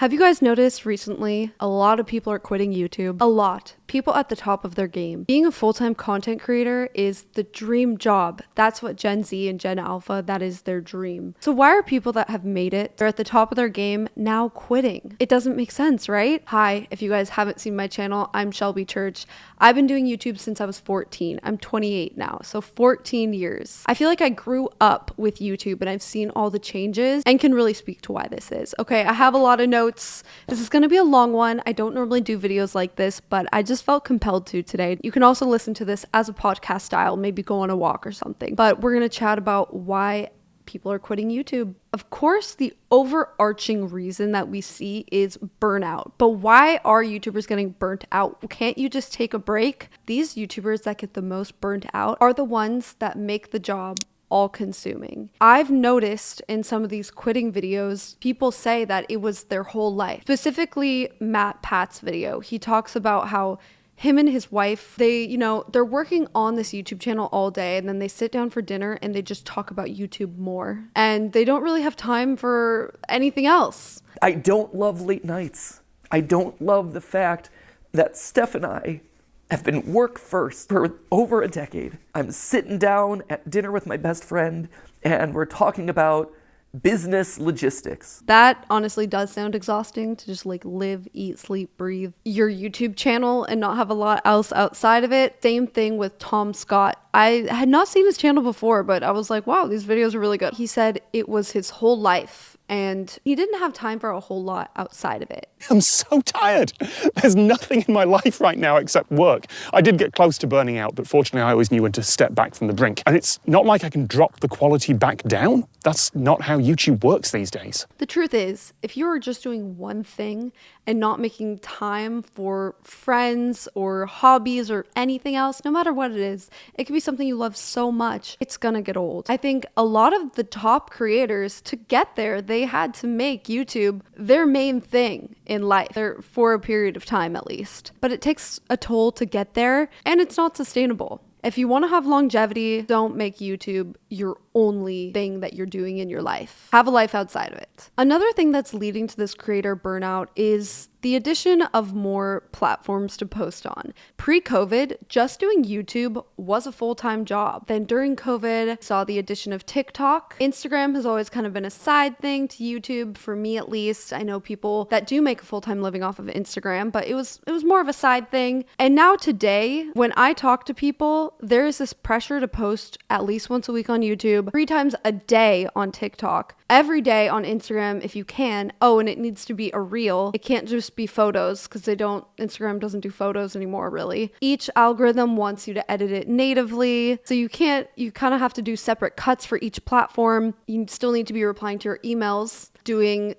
Have you guys noticed recently a lot of people are quitting YouTube? A lot. People at the top of their game. Being a full-time content creator is the dream job. That's what Gen Z and Gen Alpha, that is their dream. So why are people that have made it, they're at the top of their game, now quitting? It doesn't make sense, right? Hi, if you guys haven't seen my channel, I'm Shelby Church. I've been doing YouTube since I was 14. I'm 28 now, so 14 years. I feel like I grew up with YouTube and I've seen all the changes and can really speak to why this is. Okay, I have a lot of notes. This is gonna be a long one. I don't normally do videos like this, but I just felt compelled to today. You can also listen to this as a podcast style, maybe go on a walk or something. But we're gonna chat about why people are quitting YouTube. Of course, the overarching reason that we see is burnout. But why are YouTubers getting burnt out? Can't you just take a break? These YouTubers that get the most burnt out are the ones that make the job all-consuming. I've noticed in some of these quitting videos, people say that it was their whole life. Specifically, Matt Pat's video. He talks about how him and his wife, they're working on this YouTube channel all day and then they sit down for dinner and they just talk about YouTube more. And they don't really have time for anything else. I don't love late nights. I don't love the fact that Steph and I have been work first for over a decade. I'm sitting down at dinner with my best friend and we're talking about business logistics. That honestly does sound exhausting, to just like live, eat, sleep, breathe your YouTube channel and not have a lot else outside of it. Same thing with Tom Scott. I had not seen his channel before, but I was like, wow, these videos are really good. He said it was his whole life and he didn't have time for a whole lot outside of it. I'm so tired. There's nothing in my life right now except work. I did get close to burning out, but fortunately I always knew when to step back from the brink. And it's not like I can drop the quality back down. That's not how YouTube works these days. The truth is, if you are just doing one thing and not making time for friends or hobbies or anything else, no matter what it is, it could be something you love so much, it's gonna get old. I think a lot of the top creators, to get there, they had to make YouTube their main thing in life, for a period of time at least. But it takes a toll to get there and it's not sustainable. If you want to have longevity, don't make YouTube your only thing that you're doing in your life. Have a life outside of it. Another thing that's leading to this creator burnout is the addition of more platforms to post on. Pre-COVID, just doing YouTube was a full-time job. Then during COVID, saw the addition of TikTok. Instagram has always kind of been a side thing to YouTube, for me at least. I know people that do make a full-time living off of Instagram, but it was more of a side thing. And now today, when I talk to people, there is this pressure to post at least once a week on YouTube, 3 times a day on TikTok, every day on Instagram if you can. Oh, and it needs to be a reel. It can't just be photos because Instagram doesn't do photos anymore really. Each algorithm wants you to edit it natively. So you kind of have to do separate cuts for each platform. You still need to be replying to your emails, doing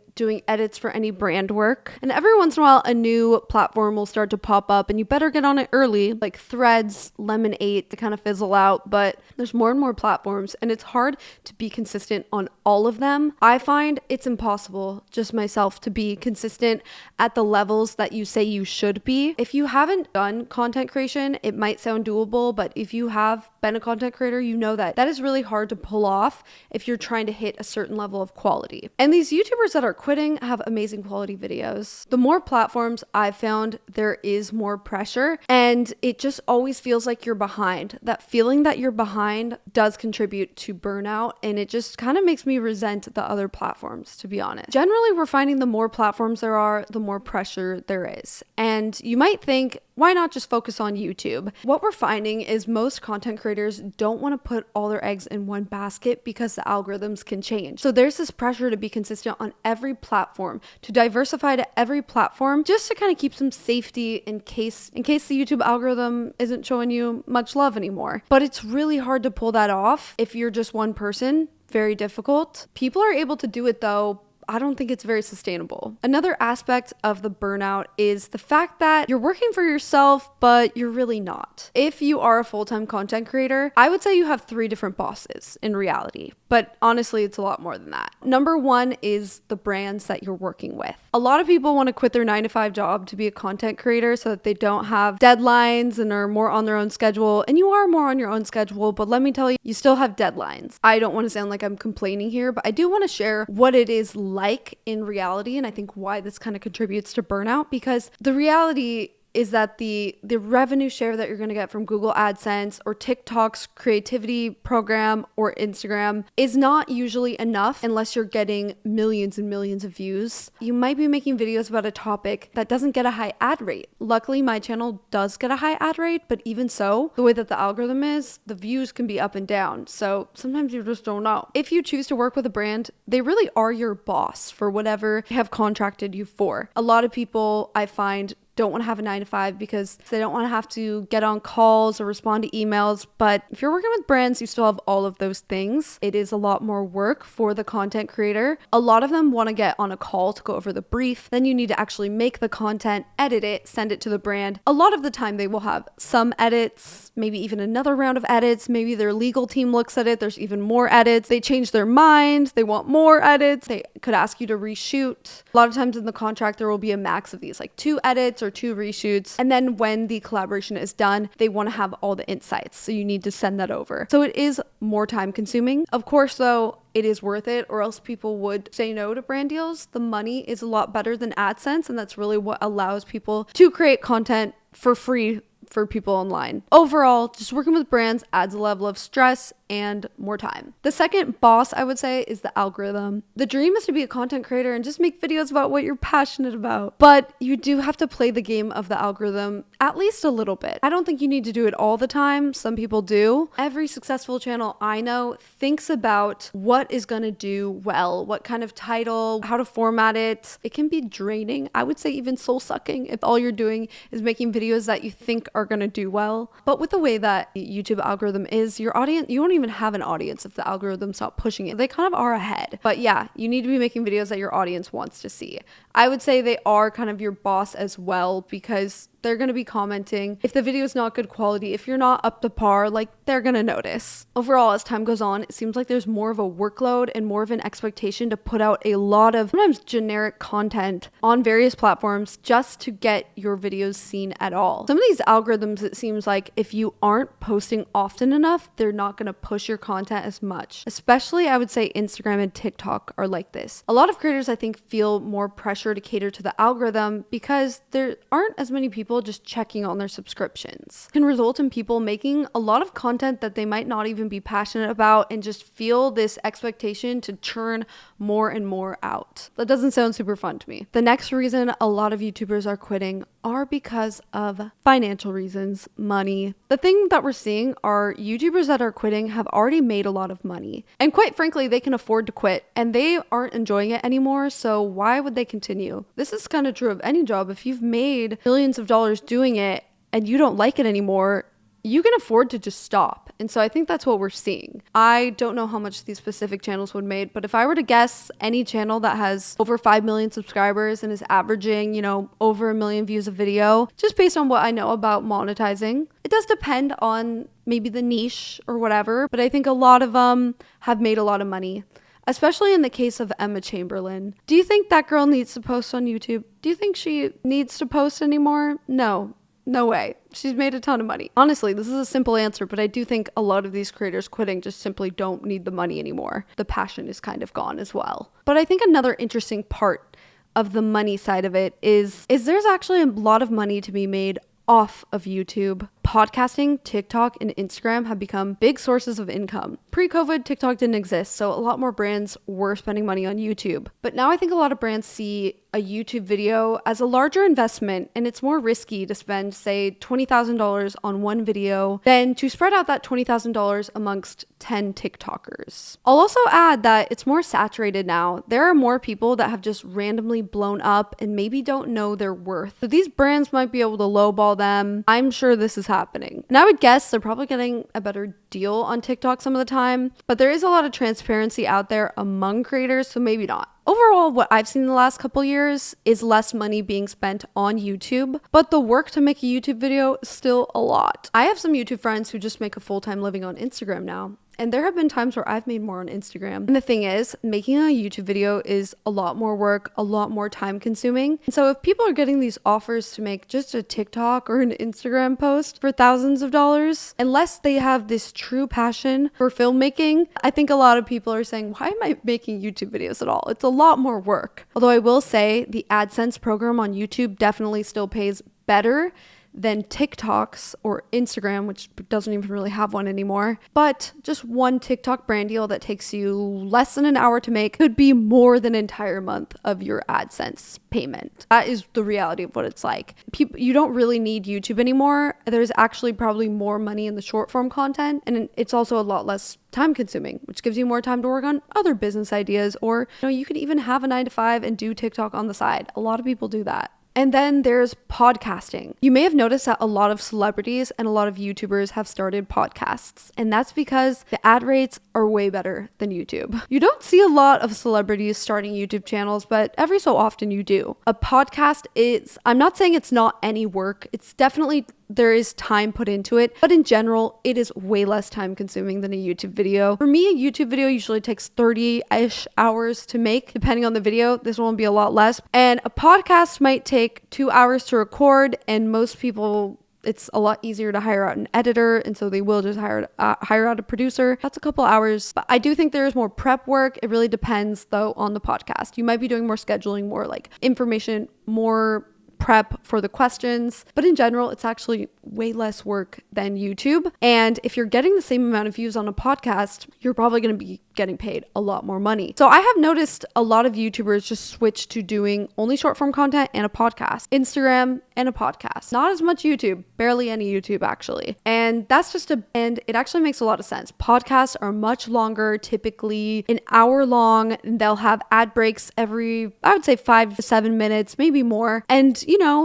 edits for any brand work. And every once in a while, a new platform will start to pop up and you better get on it early, like Threads, Lemon8 to kind of fizzle out. But there's more and more platforms and it's hard to be consistent on all of them. I find it's impossible, just myself, to be consistent at the levels that you say you should be. If you haven't done content creation, it might sound doable, but if you have been a content creator, you know that is really hard to pull off if you're trying to hit a certain level of quality. And these YouTubers that are quitting have amazing quality videos. The more platforms I've found, there is more pressure and it just always feels like you're behind. That feeling that you're behind does contribute to burnout and it just kind of makes me resent the other platforms, to be honest. Generally, we're finding the more platforms there are, the more pressure there is. And you might think, why not just focus on YouTube? What we're finding is most content creators don't want to put all their eggs in one basket because the algorithms can change. So there's this pressure to be consistent on every platform, to diversify to every platform, just to kind of keep some safety in case the YouTube algorithm isn't showing you much love anymore. But it's really hard to pull that off if you're just one person. Very difficult. People are able to do it though. I don't think it's very sustainable. Another aspect of the burnout is the fact that you're working for yourself, but you're really not. If you are a full-time content creator, I would say you have 3 different bosses in reality. but honestly, it's a lot more than that. Number one is the brands that you're working with. A lot of people want to quit their 9 to 5 job to be a content creator so that they don't have deadlines and are more on their own schedule. And you are more on your own schedule, but let me tell you, you still have deadlines. I don't want to sound like I'm complaining here, but I do want to share what it is like in reality, and I think why this kind of contributes to burnout, because the reality is that the revenue share that you're going to get from Google AdSense or TikTok's creativity program or Instagram is not usually enough unless you're getting millions and millions of views. You might be making videos about a topic that doesn't get a high ad rate. Luckily, my channel does get a high ad rate, but even so, the way that the algorithm is, the views can be up and down. So sometimes you just don't know. If you choose to work with a brand, they really are your boss for whatever they have contracted you for. A lot of people I find don't want to have a 9 to 5 because they don't want to have to get on calls or respond to emails. But if you're working with brands, you still have all of those things. It is a lot more work for the content creator. A lot of them want to get on a call to go over the brief. Then you need to actually make the content, edit it, send it to the brand. A lot of the time they will have some edits, maybe even another round of edits. Maybe their legal team looks at it. There's even more edits. They change their mind. They want more edits. They could ask you to reshoot. A lot of times in the contract, there will be a max of these, like 2 edits or 2 reshoots. And then when the collaboration is done, they want to have all the insights. So you need to send that over. So it is more time consuming. Of course, though, it is worth it, or else people would say no to brand deals. The money is a lot better than AdSense, and that's really what allows people to create content for free for people online. Overall, just working with brands adds a level of stress and more time. The second boss, I would say, is the algorithm. The dream is to be a content creator and just make videos about what you're passionate about, but you do have to play the game of the algorithm at least a little bit. I don't think you need to do it all the time. Some people do. Every successful channel I know thinks about what is going to do well, what kind of title, how to format it. It can be draining. I would say even soul-sucking if all you're doing is making videos that you think are going to do well. But with the way that YouTube algorithm is, your audience, you won't even have an audience if the algorithm's not pushing it. They kind of are ahead. But yeah, you need to be making videos that your audience wants to see. I would say they are kind of your boss as well, because they're going to be commenting. If the video is not good quality, if you're not up to par, like, they're going to notice. Overall, as time goes on, it seems like there's more of a workload and more of an expectation to put out a lot of sometimes generic content on various platforms just to get your videos seen at all. Some of these algorithms, it seems like if you aren't posting often enough, they're not going to push your content as much. Especially, I would say Instagram and TikTok are like this. A lot of creators, I think, feel more pressure to cater to the algorithm because there aren't as many people just checking on their subscriptions. It can result in people making a lot of content that they might not even be passionate about and just feel this expectation to churn more and more out. That doesn't sound super fun to me. The next reason a lot of YouTubers are quitting are because of financial reasons, money. The thing that we're seeing are YouTubers that are quitting have already made a lot of money. And quite frankly, they can afford to quit and they aren't enjoying it anymore. So why would they continue? This is kind of true of any job. If you've made millions of dollars doing it and you don't like it anymore, you can afford to just stop. And so I think that's what we're seeing. I don't know how much these specific channels would make, but if I were to guess, any channel that has over 5 million subscribers and is averaging, over 1 million views a video, just based on what I know about monetizing, it does depend on maybe the niche or whatever, but I think a lot of them have made a lot of money. Especially in the case of Emma Chamberlain. Do you think that girl needs to post on YouTube? Do you think she needs to post anymore? No way. She's made a ton of money. Honestly, this is a simple answer, but I do think a lot of these creators quitting just simply don't need the money anymore. The passion is kind of gone as well. But I think another interesting part of the money side of it is there's actually a lot of money to be made off of YouTube. Podcasting, TikTok, and Instagram have become big sources of income. Pre-COVID, TikTok didn't exist, so a lot more brands were spending money on YouTube. But now I think a lot of brands see a YouTube video as a larger investment, and it's more risky to spend, say, $20,000 on one video than to spread out that $20,000 amongst 10 TikTokers. I'll also add that it's more saturated now. There are more people that have just randomly blown up and maybe don't know their worth. So these brands might be able to lowball them. I'm sure this is happening. And I would guess they're probably getting a better deal on TikTok some of the time, but there is a lot of transparency out there among creators, so maybe not. Overall, what I've seen in the last couple years is less money being spent on YouTube, but the work to make a YouTube video is still a lot. I have some YouTube friends who just make a full-time living on Instagram now. And there have been times where I've made more on Instagram. And the thing is, making a YouTube video is a lot more work, a lot more time consuming. And so if people are getting these offers to make just a TikTok or an Instagram post for thousands of dollars, unless they have this true passion for filmmaking, I think a lot of people are saying, why am I making YouTube videos at all? It's a lot more work. Although I will say the AdSense program on YouTube definitely still pays better than TikToks or Instagram, which doesn't even really have one anymore. But just one TikTok brand deal that takes you less than an hour to make could be more than an entire month of your AdSense payment. That is the reality of what it's like. You don't really need YouTube anymore. There's actually probably more money in the short form content, and it's also a lot less time consuming, which gives you more time to work on other business ideas, or you could even have a 9 to 5 and do TikTok on the side. A lot of people do that. And then there's podcasting. You may have noticed that a lot of celebrities and a lot of YouTubers have started podcasts, and that's because the ad rates are way better than YouTube. You don't see a lot of celebrities starting YouTube channels, but every so often you do. A podcast is, I'm not saying it's not any work. It's definitely, there is time put into it, but in general, it is way less time consuming than a YouTube video. For me, a YouTube video usually takes 30-ish hours to make, depending on the video. This one will be a lot less. And a podcast might take 2 hours to record, and most people, it's a lot easier to hire out an editor, and so they will just hire out a producer. That's a couple hours. But I do think there is more prep work. It really depends, though, on the podcast. You might be doing more scheduling, more like information, more prep for the questions, but in general, it's actually way less work than YouTube. And if you're getting the same amount of views on a podcast, you're probably going to be getting paid a lot more money. So I have noticed a lot of YouTubers just switch to doing only short form content and a podcast, Instagram and a podcast. Not as much YouTube, barely any YouTube actually. And that's just and it actually makes a lot of sense. Podcasts are much longer, typically an hour long. They'll have ad breaks every, I would say 5 to 7 minutes, maybe more. And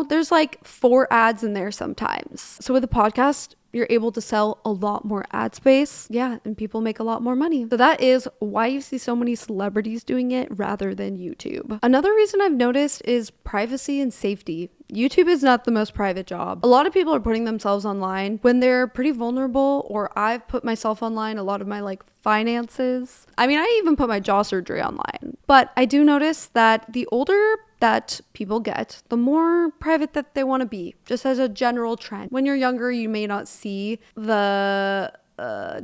there's like 4 ads in there sometimes. So with a podcast, you're able to sell a lot more ad space. Yeah, and people make a lot more money. So that is why you see so many celebrities doing it rather than YouTube. Another reason I've noticed is privacy and safety. YouTube is not the most private job. A lot of people are putting themselves online when they're pretty vulnerable, or I've put myself online, a lot of my finances. I mean, I even put my jaw surgery online. But I do notice that the older that people get, the more private that they want to be, just as a general trend. When you're younger, you may not see the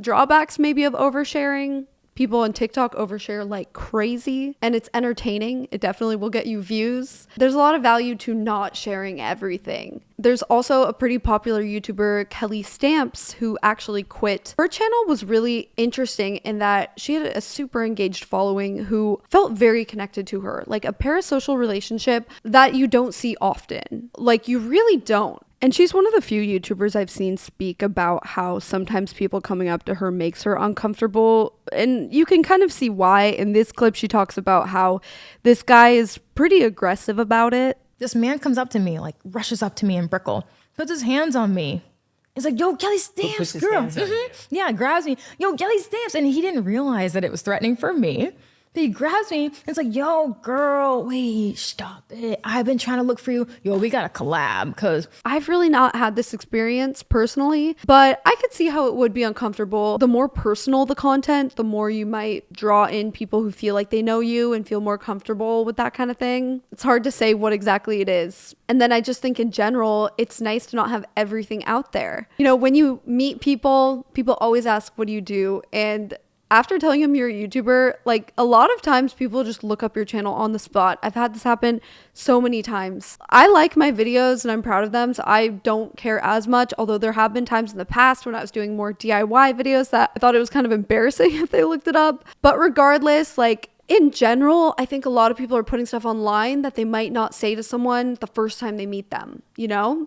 drawbacks maybe of oversharing. People on TikTok overshare like crazy, and it's entertaining. It definitely will get you views. There's a lot of value to not sharing everything. There's also a pretty popular YouTuber, Kelly Stamps, who actually quit. Her channel was really interesting in that she had a super engaged following who felt very connected to her, like a parasocial relationship that you don't see often. Like, you really don't. And she's one of the few YouTubers I've seen speak about how sometimes people coming up to her makes her uncomfortable. And you can kind of see why. In this clip, she talks about how this guy is pretty aggressive about it. This man comes up to me, rushes up to me in Brickell, puts his hands on me. He's like, yo, Kelly Stamps, girl. Yeah, grabs me. Yo, Kelly Stamps. And he didn't realize that it was threatening for me. But he grabs me and it's like, yo, girl, wait, stop it. I've been trying to look for you. Yo, we got to collab, because I've really not had this experience personally, but I could see how it would be uncomfortable. The more personal the content, the more you might draw in people who feel like they know you and feel more comfortable with that kind of thing. It's hard to say what exactly it is. And then I just think in general, it's nice to not have everything out there. When you meet people, people always ask, what do you do? And after telling them you're a YouTuber, a lot of times people just look up your channel on the spot. I've had this happen so many times. I like my videos and I'm proud of them, so I don't care as much, although there have been times in the past when I was doing more DIY videos that I thought it was kind of embarrassing if they looked it up. But regardless, in general, I think a lot of people are putting stuff online that they might not say to someone the first time they meet them.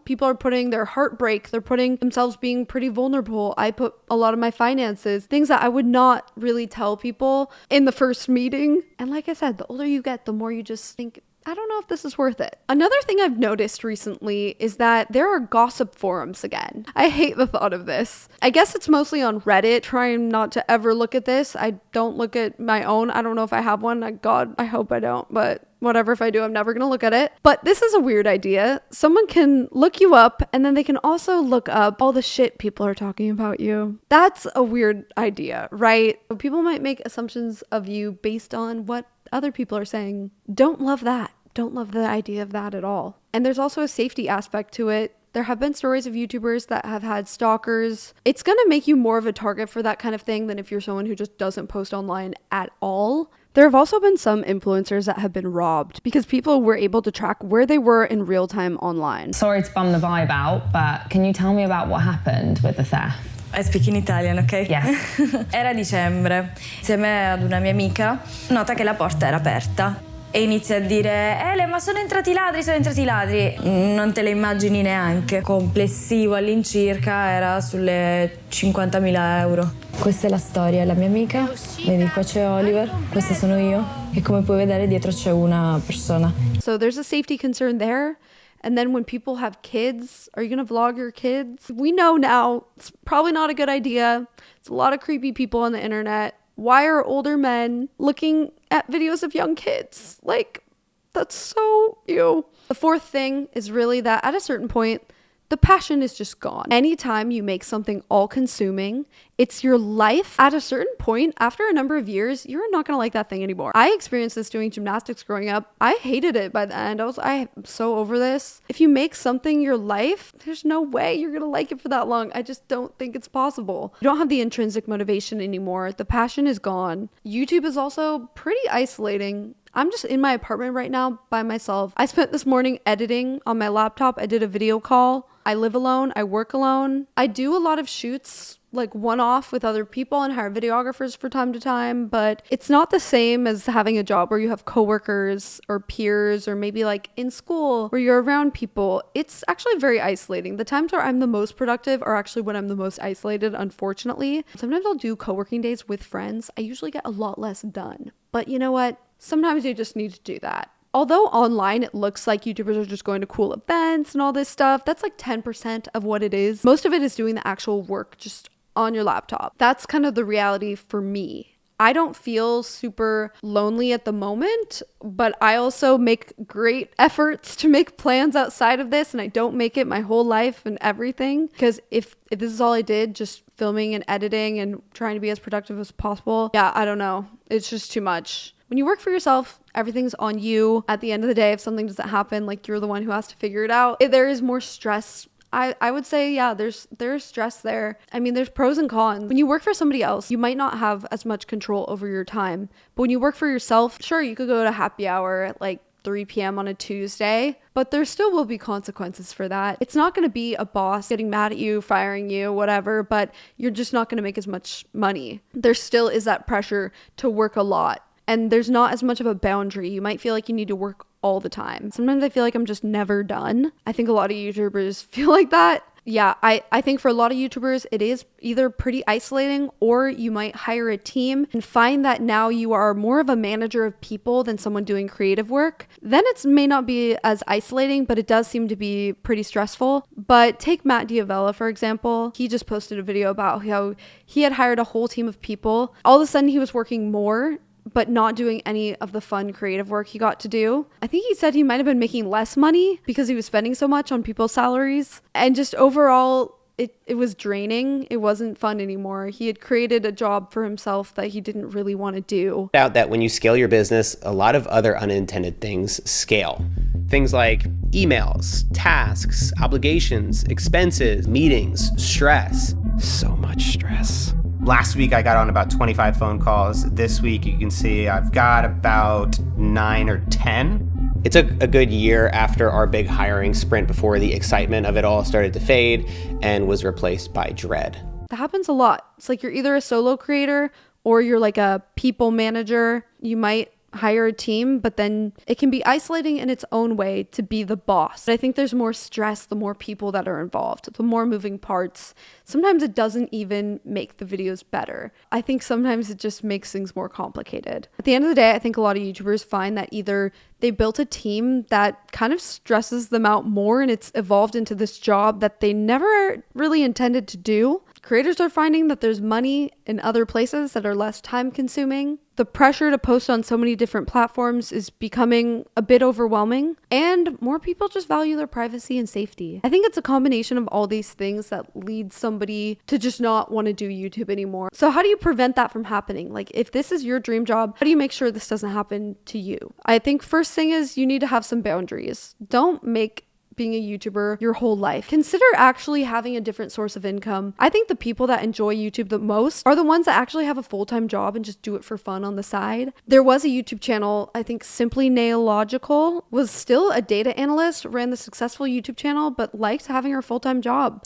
People are putting their heartbreak, they're putting themselves being pretty vulnerable. I put a lot of my finances, things that I would not really tell people in the first meeting. And like I said, the older you get, the more you just think, I don't know if this is worth it. Another thing I've noticed recently is that there are gossip forums again. I hate the thought of this. I guess it's mostly on Reddit, trying not to ever look at this. I don't look at my own. I don't know if I have one. God, I hope I don't, but whatever, if I do, I'm never going to look at it. But this is a weird idea. Someone can look you up and then they can also look up all the shit people are talking about you. That's a weird idea, right? People might make assumptions of you based on what other people are saying. Don't love that. Don't love the idea of that at all. And there's also a safety aspect to it. There have been stories of YouTubers that have had stalkers. It's going to make you more of a target for that kind of thing than if you're someone who just doesn't post online at all. There have also been some influencers that have been robbed because people were able to track where they were in real time online. Sorry to bum the vibe out, but can you tell me about what happened with the theft? I speak in Italian, ok? Yes. Era dicembre, insieme ad una mia amica, nota che la porta era aperta e inizia a dire Ele, ma sono entrati i ladri, sono entrati i ladri. Non te le immagini neanche. Complessivo all'incirca era sulle 50.000 euro. Questa è la storia, la mia amica. Vedi, qua c'è Oliver, questa sono io. E come puoi vedere dietro c'è una persona. So there's a safety concern there. And then when people have kids, are you going to vlog your kids? We know now it's probably not a good idea. It's a lot of creepy people on the internet. Why are older men looking at videos of young kids? Like, that's so ew. The fourth thing is really that at a certain point, the passion is just gone. Anytime you make something all-consuming, it's your life. At a certain point, after a number of years, you're not gonna like that thing anymore. I experienced this doing gymnastics growing up. I hated it by the end. I'm so over this. If you make something your life, there's no way you're gonna like it for that long. I just don't think it's possible. You don't have the intrinsic motivation anymore. The passion is gone. YouTube is also pretty isolating. I'm just in my apartment right now by myself. I spent this morning editing on my laptop. I did a video call. I live alone. I work alone. I do a lot of shoots, like one-off with other people and hire videographers for time to time, but it's not the same as having a job where you have coworkers or peers or maybe like in school where you're around people. It's actually very isolating. The times where I'm the most productive are actually when I'm the most isolated, unfortunately. Sometimes I'll do co-working days with friends. I usually get a lot less done. But you know what? Sometimes you just need to do that. Although online it looks like YouTubers are just going to cool events and all this stuff, that's like 10% of what it is. Most of it is doing the actual work just on your laptop. That's kind of the reality for me. I don't feel super lonely at the moment, but I also make great efforts to make plans outside of this, and I don't make it my whole life and everything. Because if this is all I did, just filming and editing and trying to be as productive as possible, yeah, I don't know. It's just too much. When you work for yourself, everything's on you. At the end of the day, if something doesn't happen, like you're the one who has to figure it out. There is more stress. I would say, yeah, there's stress there. I mean, there's pros and cons. When you work for somebody else, you might not have as much control over your time. But when you work for yourself, sure, you could go to happy hour at like 3 p.m. on a Tuesday, but there still will be consequences for that. It's not going to be a boss getting mad at you, firing you, whatever, but you're just not going to make as much money. There still is that pressure to work a lot. And there's not as much of a boundary. You might feel like you need to work all the time. Sometimes I feel like I'm just never done. I think a lot of YouTubers feel like that. Yeah, I think for a lot of YouTubers, it is either pretty isolating or you might hire a team and find that now you are more of a manager of people than someone doing creative work. Then it may not be as isolating, but it does seem to be pretty stressful. But take Matt Diavella, for example. He just posted a video about how he had hired a whole team of people. All of a sudden, he was working more but not doing any of the fun creative work he got to do. I think he said he might have been making less money because he was spending so much on people's salaries. And just overall, it was draining. It wasn't fun anymore. He had created a job for himself that he didn't really want to do. Out that when you scale your business, a lot of other unintended things scale. Things like emails, tasks, obligations, expenses, meetings, stress. So much stress. Last week, I got on about 25 phone calls. This week, you can see I've got about 9 or 10. It took a good year after our big hiring sprint before the excitement of it all started to fade and was replaced by dread. That happens a lot. It's like you're either a solo creator or you're like a people manager. You might hire a team, but then it can be isolating in its own way to be the boss. But I think there's more stress the more people that are involved, the more moving parts. Sometimes it doesn't even make the videos better. I think sometimes it just makes things more complicated. At the end of the day, I think a lot of YouTubers find that either they built a team that kind of stresses them out more and it's evolved into this job that they never really intended to do. Creators are finding that there's money in other places that are less time consuming. The pressure to post on so many different platforms is becoming a bit overwhelming, and more people just value their privacy and safety. I think it's a combination of all these things that leads somebody to just not want to do YouTube anymore. So how do you prevent that from happening? Like, if this is your dream job, how do you make sure this doesn't happen to you? I think first thing is you need to have some boundaries. Don't make being a YouTuber your whole life. Consider actually having a different source of income. I think the people that enjoy YouTube the most are the ones that actually have a full-time job and just do it for fun on the side. There was a YouTube channel, I think Simply Nailogical was still a data analyst, ran the successful YouTube channel, but liked having her full-time job.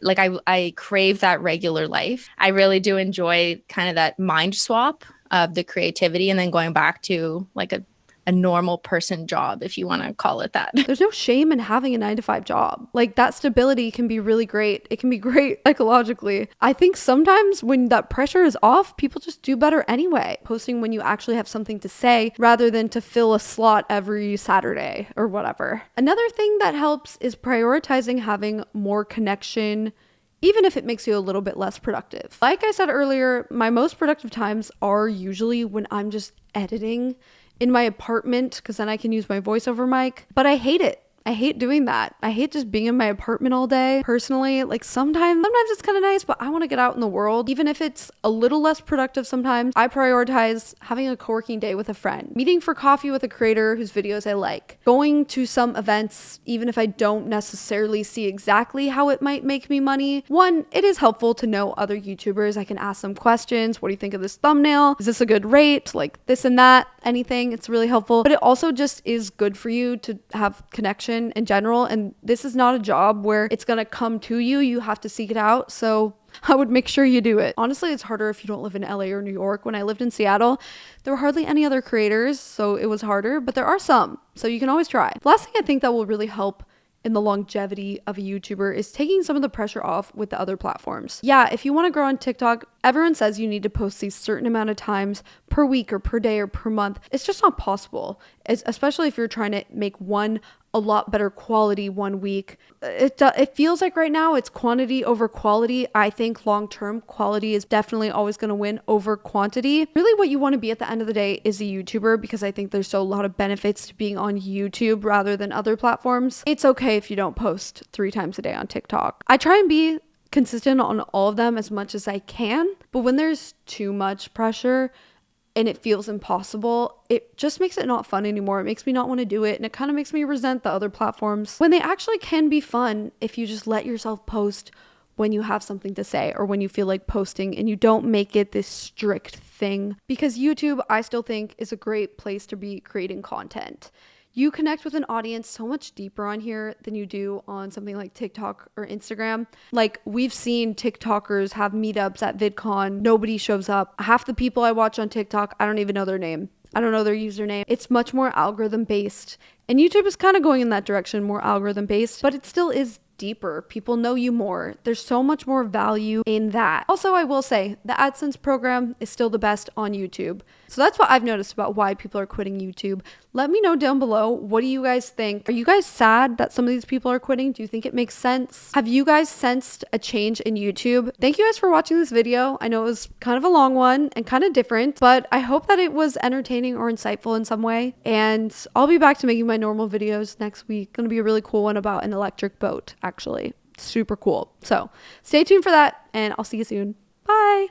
Like I crave that regular life. I really do enjoy kind of that mind swap of the creativity and then going back to like a normal person job, if you want to call it that. There's no shame in having a 9-to-5 job. Like, that stability can be really great. It can be great psychologically. I think sometimes when that pressure is off, people just do better anyway. Posting when you actually have something to say rather than to fill a slot every Saturday or whatever. Another thing that helps is prioritizing having more connection, even if it makes you a little bit less productive. Like I said earlier, my most productive times are usually when I'm just editing in my apartment, because then I can use my voiceover mic, but I hate it. I hate doing that. I hate just being in my apartment all day. Personally, like sometimes it's kind of nice, but I want to get out in the world. Even if it's a little less productive sometimes, I prioritize having a co-working day with a friend, meeting for coffee with a creator whose videos I like, going to some events, even if I don't necessarily see exactly how it might make me money. One, it is helpful to know other YouTubers. I can ask them questions. What do you think of this thumbnail? Is this a good rate? Like this and that, anything. It's really helpful. But it also just is good for you to have connection in general, and this is not a job where it's gonna come to you. You have to seek it out, so I would make sure you do it. Honestly, it's harder if you don't live in LA or New York. When I lived in Seattle, there were hardly any other creators, so it was harder, but there are some, so you can always try. The last thing I think that will really help in the longevity of a YouTuber is taking some of the pressure off with the other platforms. Yeah, if you want to grow on TikTok, everyone says you need to post these certain amount of times per week or per day or per month. It's just not possible, especially if you're trying to make one a lot better quality one week. It feels like right now it's quantity over quality. I think long-term quality is definitely always going to win over quantity. Really what you want to be at the end of the day is a YouTuber, because I think there's so a lot of benefits to being on YouTube rather than other platforms. It's okay if you don't post 3 times a day on TikTok. I try and be consistent on all of them as much as I can, but when there's too much pressure and it feels impossible, it just makes it not fun anymore. It makes me not want to do it, and it kind of makes me resent the other platforms when they actually can be fun if you just let yourself post when you have something to say or when you feel like posting, and you don't make it this strict thing. Because YouTube, I still think, is a great place to be creating content. You connect with an audience so much deeper on here than you do on something like TikTok or Instagram. Like, we've seen TikTokers have meetups at VidCon. Nobody shows up. Half the people I watch on TikTok, I don't even know their name. I don't know their username. It's much more algorithm based. And YouTube is kind of going in that direction, more algorithm based, but it still is deeper. People know you more. There's so much more value in that. Also, I will say the AdSense program is still the best on YouTube. So that's what I've noticed about why people are quitting YouTube. Let me know down below. What do you guys think? Are you guys sad that some of these people are quitting? Do you think it makes sense? Have you guys sensed a change in YouTube? Thank you guys for watching this video. I know it was kind of a long one and kind of different, but I hope that it was entertaining or insightful in some way. And I'll be back to making my normal videos next week. Gonna be a really cool one about an electric boat, actually. Super cool. So stay tuned for that, and I'll see you soon. Bye.